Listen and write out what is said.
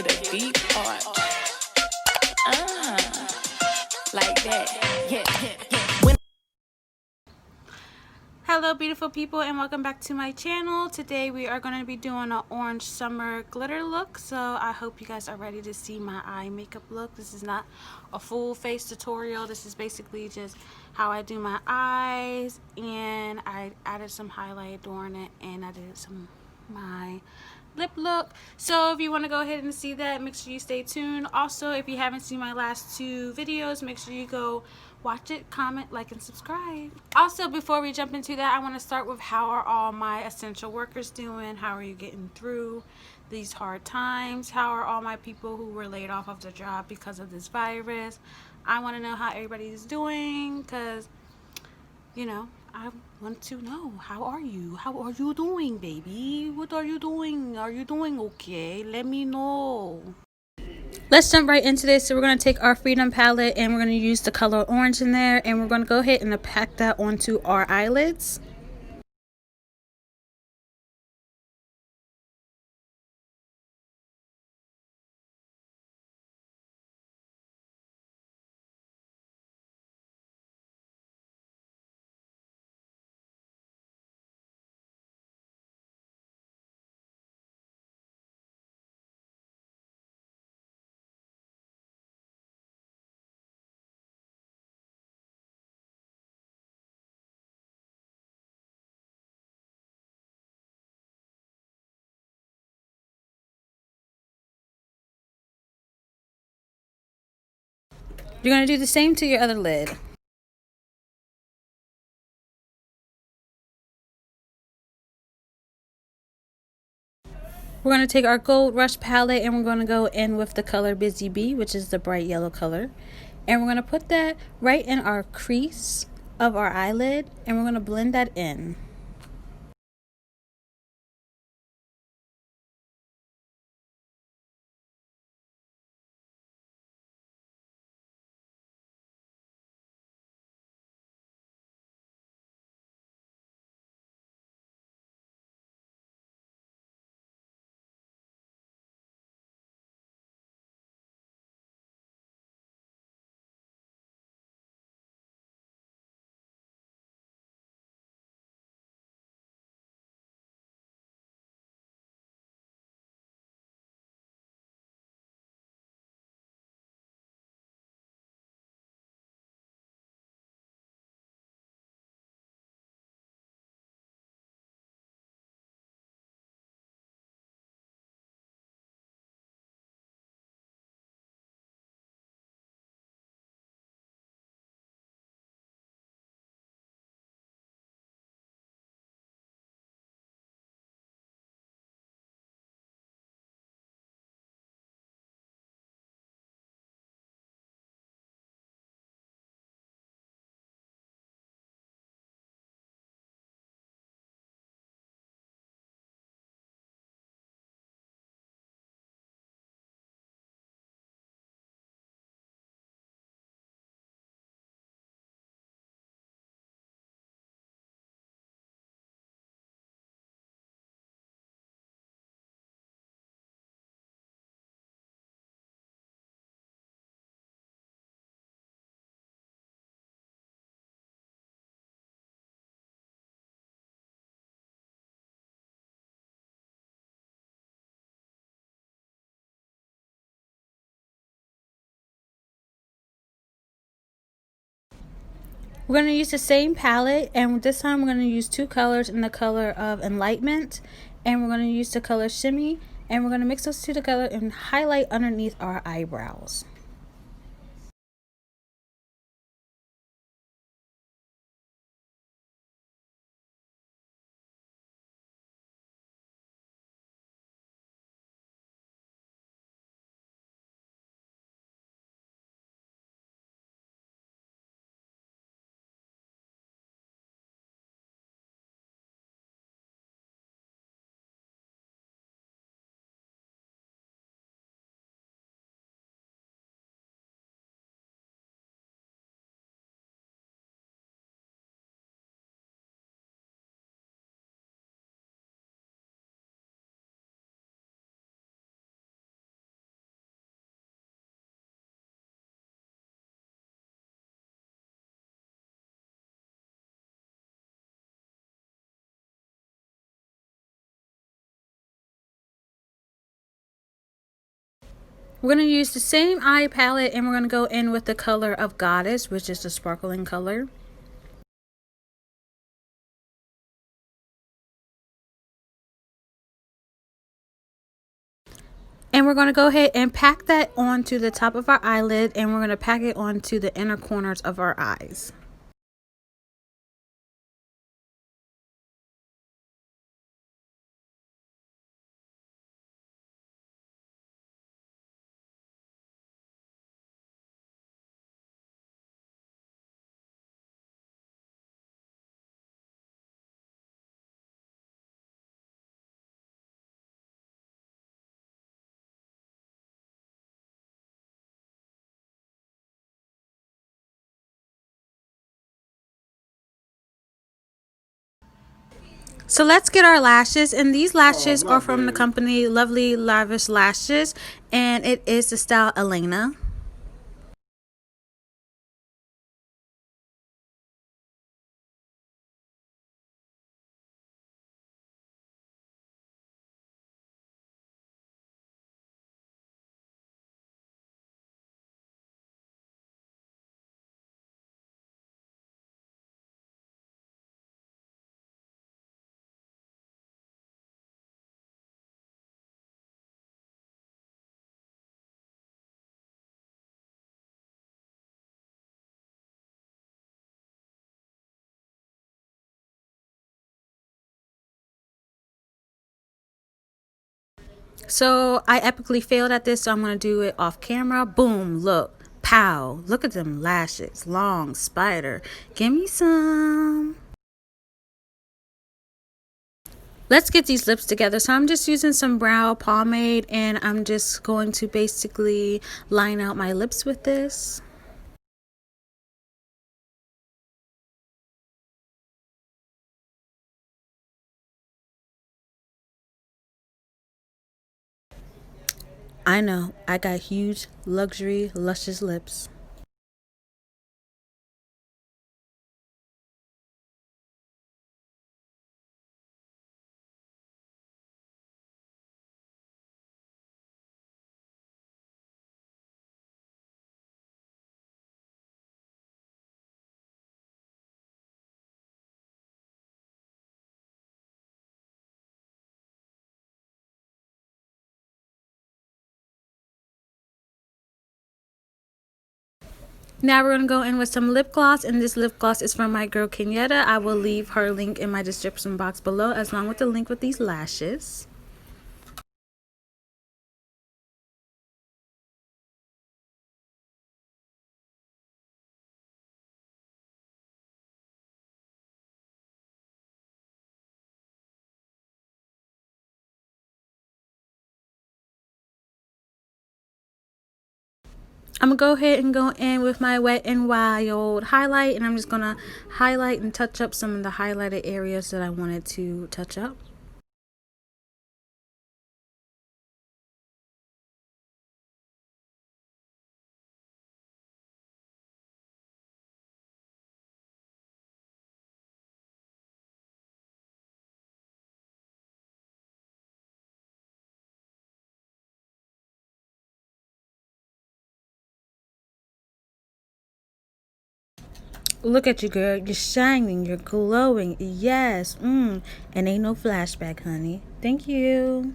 play the beat part. Like that. Yeah. Hello beautiful people, and welcome back to my channel. Today we are going to be doing an orange summer glitter look, so I hope you guys are ready to see my eye makeup look. This is not a full face tutorial. This is basically just how I do my eyes, and I added some highlight during it, and I did my lip look. So if you want to go ahead and see that, make sure you stay tuned. Also, if you haven't seen my last two videos, make sure you go watch it, comment, like, and subscribe. Also, before we jump into that, I want to start with how are all my essential workers doing? How are you getting through these hard times? How are all my people who were laid off of their job because of this virus? I want to know how everybody's doing, because you know, I want to know, how are you? How are you doing, baby? What are you doing? Are you doing okay? Let me know. Let's jump right into this. So we're going to take our Freedom palette, and we're going to use the color orange in there, and we're going to go ahead and pack that onto our eyelids. You're going to do the same to your other lid. We're going to take our Gold Rush palette, and we're going to go in with the color Busy Bee, which is the bright yellow color. And we're going to put that right in our crease of our eyelid, and we're going to blend that in. We're going to use the same palette, and this time we're going to use two colors in the color of Enlightenment, and we're going to use the color Shimmy, and we're going to mix those two together and highlight underneath our eyebrows. We're going to use the same eye palette and we're going to go in with the color of Goddess, which is the sparkling color. And we're going to go ahead and pack that onto the top of our eyelid, and we're going to pack it onto the inner corners of our eyes. So let's get our lashes, and these lashes are from the company Lovely Lavish Lashes, and it is the style Elena. So I epically failed at this, so I'm going to do it off camera. Boom, look, pow, look at them lashes, long spider. Give me some. Let's get these lips together. So I'm just using some brow pomade, and I'm just going to basically line out my lips with this. I know, I got huge, luxury, luscious lips. Now we're going to go in with some lip gloss, and this lip gloss is from my girl Kenyatta. I will leave her link in my description box below, as long with the link with these lashes. I'm going to go ahead and go in with my Wet n Wild highlight, and I'm just going to highlight and touch up some of the highlighted areas that I wanted to touch up. Look at you, girl. You're shining. You're glowing. Yes. And ain't no flashback, honey. Thank you.